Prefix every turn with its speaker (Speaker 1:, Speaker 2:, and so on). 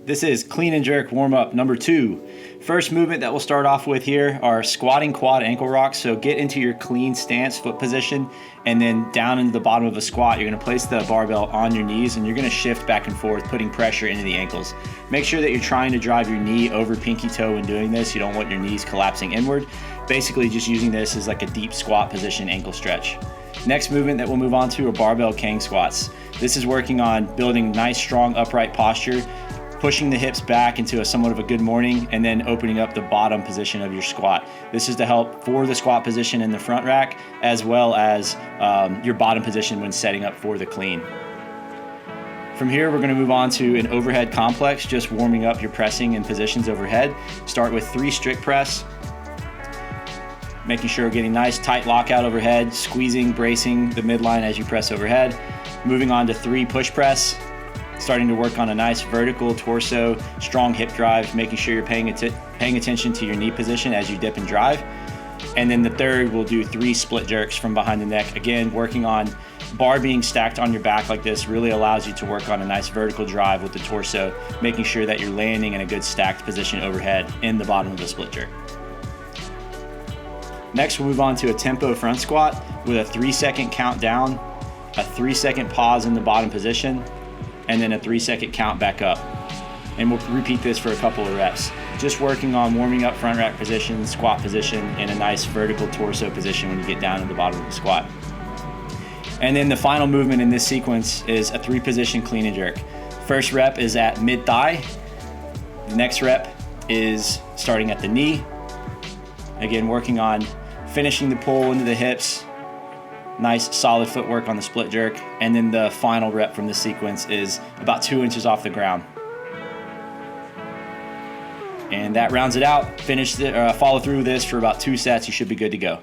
Speaker 1: This is clean and jerk warm up number 2. First movement that we'll start off with here are squatting quad ankle rocks. So get into your clean stance, foot position, and then down into the bottom of a squat, you're gonna place the barbell on your knees and you're gonna shift back and forth, putting pressure into the ankles. Make sure that you're trying to drive your knee over pinky toe when doing this. You don't want your knees collapsing inward. Basically just using this as like a deep squat position ankle stretch. Next movement that we'll move on to are barbell Kang squats. This is working on building nice, strong, upright posture, pushing the hips back into a somewhat of a good morning, and then opening up the bottom position of your squat. This is to help for the squat position in the front rack, as well as your bottom position when setting up for the clean. From here, we're gonna move on to an overhead complex, just warming up your pressing and positions overhead. Start with 3 strict press, making sure we're getting nice tight lockout overhead, squeezing, bracing the midline as you press overhead. Moving on to 3 push press, starting to work on a nice vertical torso, strong hip drive, making sure you're paying attention to your knee position as you dip and drive. And then the third, we'll do 3 split jerks from behind the neck. Again, working on bar being stacked on your back like this really allows you to work on a nice vertical drive with the torso, making sure that you're landing in a good stacked position overhead in the bottom of the split jerk. Next, we'll move on to a tempo front squat with a 3-second count down, a 3-second pause in the bottom position, and then a 3-second count back up. And we'll repeat this for a couple of reps. Just working on warming up front rack position, squat position, and a nice vertical torso position when you get down to the bottom of the squat. And then the final movement in this sequence is a 3-position clean and jerk. First rep is at mid-thigh. The next rep is starting at the knee. Again, working on finishing the pull into the hips, nice solid footwork on the split jerk, and then the final rep from this sequence is about 2 inches off the ground. And that rounds it out. Follow through this for about 2 sets, you should be good to go.